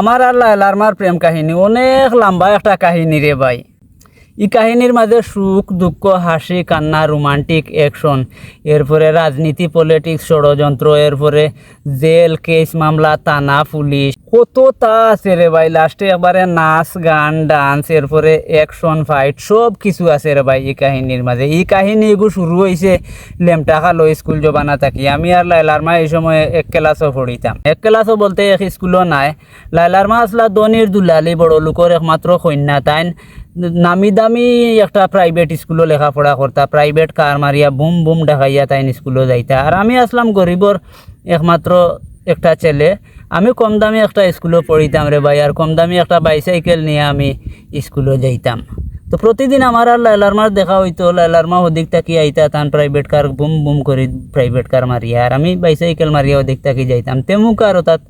আমার আর লায়লার মার প্রেম কাহিনী অনেক লম্বা একটা কাহিনী রে ভাই। এই কাহিনীর মাঝে সুখ দুঃখ হাসি কান্না রোমান্টিক অ্যাকশন, এরপরে রাজনীতি পলিটিক্স ষড়যন্ত্র, এরপরে জেল কেস মামলা থানা পুলিশ কত তা আছে রে ভাই। লাস্টে একবারে নাচ গান ডান্স এরপরে অ্যাকশন ফাইট সব কিছু আছে রে ভাই এই কাহিনীর মাঝে। এই কাহিনী এগুলো শুরু হয়েছে লেমটাখালো স্কুল জবানা থাকি। আমি আর লাইলার মা এই সময় এক ক্লাসও পড়িতাম। এক ক্লাসও বলতে এক স্কুলও নাই। লাইলার মা আসলা ধনির দুলালি বড় লোকের একমাত্র কন্যা। তাই নামি দামি একটা প্রাইভেট স্কুলও লেখাপড়া করতা, প্রাইভেট কার মারিয়া বুম বুম দেখাইয়া তাই স্কুলও যাইতা। আর আমি আসলাম গরিবর একমাত্র একটা ছেলে। আমি কম দামি একটা স্কুলও পড়িতাম রে ভাই, আর কম দামি একটা বাইসাইকেল নিয়ে আমি স্কুলও যাইতাম। তো প্রতিদিন আমার আর লাইলার মার দেখা হইতো। লাইলার মা ওদিক থাকি আইতা, তান প্রাইভেট কার বুম বুম করে প্রাইভেট কার মারিয়া, আর আমি বাইসাইকেল মারিয়া ওদিক থাকি যাইতাম। তেমুক আর তাত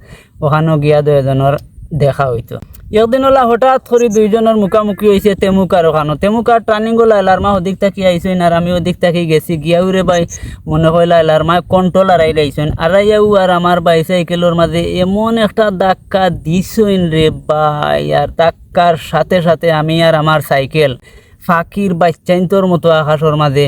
ওখানেও গিয়া দুজনের দেখা হইতো। একদিন ওলা হঠাৎ করে দুইজনের মুখামুখি হয়েছে তেমুক আর ওখানো। তেমুক আর টার্নিং লাইলার মা ওদিক থাকি আইসেন, আর আমি ওদিক থাকি গেছি। গিয়াও রে ভাই মনে হয় লাইলার মা কন্ট্রোল আড়াই লাইছেন। আড়াইয়াও আর আমার বাইসাইকেলের মাঝে এমন একটা ধাক্কা দিছেন রে ভাই, আর ধাক্কার সাথে সাথে আমি আর আমার সাইকেল ফাঁকির বাচ্চাইন্তর মতো আকাশের মাঝে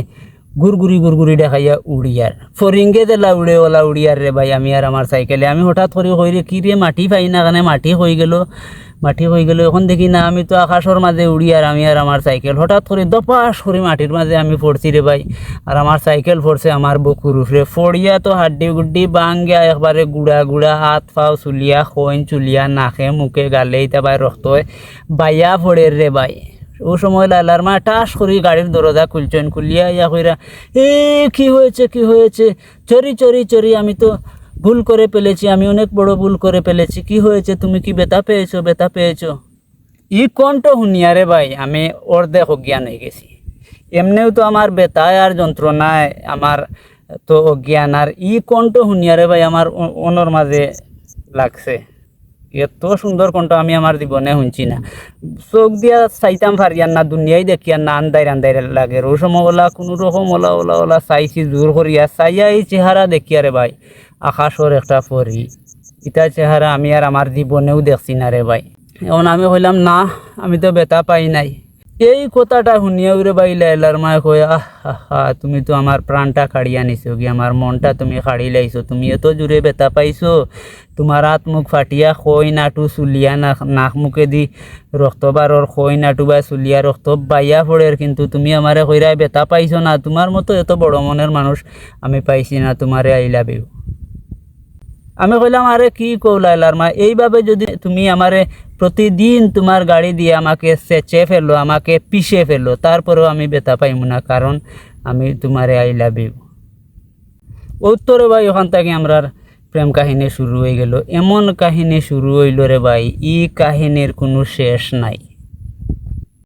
গুড়গুড়ি দেখাইয়া উড়িয়ার ফরিঙ্গে দেলা উড়ে ওলা উড়িয়ার রে ভাই। আমি আর আমার সাইকেলে আমি হঠাৎ করে কইরে কি রে মাটি পাই না কেন, মাটি হয়ে গেল। এখন দেখি না আমি তো আকাশের মাঝে উড়িয়ার, আমি আর আমার সাইকেল হঠাৎ করে দপাস করে মাটির মাঝে আমি পড়ছি রে ভাই। আর আমার সাইকেল পড়ছে আমার বুকুর উপরে। ফড়িয়া তো হাড্ডি গুড্ডি বাঙ্গিয়া একবারে গুড়া হাত পাও চুলিয়া খৈন চুলিয়া নাকে মুখে গালে ইতা ভাই রক্ত বাইয়া ফড়ের রে ভাই। ও সময় লাইলার মা টাস করি গাড়ির দরজা খুলছেন, খুলিয়া ইয়া কইরা কি হয়েছে চরি আমি তো ভুল করে ফেলেছি, আমি অনেক বড় ভুল করে ফেলেছি। কি হয়েছে, তুমি কি ব্যথা পেয়েছো? ই কণ্ঠ শুনিয়া রে ভাই আমি অর্ধেক অজ্ঞান হয়ে গেছি। এমনিও তো আমার ব্যথায় আর যন্ত্রণায় আমার তো অজ্ঞান, আর ই কণ্ঠ শুনিয়া রে ভাই আমার অনর মাঝে লাগছে। এত সুন্দর কণ্ঠ আমি আমার জীবনে শুনছি না। চোখ দিয়া চাইতাম ফারিয়ান না, দুনিয়ায় দেখিয়া না আন্দাইর লাগে। ও সময় ওলা কোনো রকম ওলা চাইছি জোর করিয়া চাইয়া এই চেহারা দেখিয়া রে ভাই আকাশর একটা পরি। ইটা চেহারা আমি আর আমার জীবনেও দেখছি না রে ভাই। এখন আমি কইলাম না, আমি তো ব্যথা পাই নাই। এই কথাটা শুনিয়াও রে ভাই লাইলার মায় কয় আহা তুমি তো আমার প্রাণটা কাড়িয়া নিছো, কি আমার মনটা তুমি কাড়ি লাইছো। তুমি এত জোরে ব্যথা পাইছো, তোমার হাত মুখ ফাটিয়া খই নাটু চুলিয়া নাক মুখে দি রক্ত বারর খই নাটু বা চুলিয়া রক্ত বাইয়া পড়ের, কিন্তু তুমি আমারে কইরা ব্যথা পাইছো না। তোমার মতো এত বড় মনের মানুষ আমি পাইছি না, তোমারে আই লাভ ইউ। আমি কইলাম আরে কি কও লাইলার মা, এইভাবে যদি তুমি আমারে প্রতিদিন তোমার গাড়ি দিয়ে আমাকে চেঁচে ফেলো, আমাকে পিষে ফেলো, তারপরেও আমি ব্যথা পাইব না, কারণ আমি তোমারে আই লাভ ইউ। উত্তরে ভাই ওখান থেকে আমরা প্রেম কাহিনী শুরু হয়ে গেল। এমন কাহিনী শুরু হইল রে ভাই, ই কাহিনীর কোনো শেষ নাই।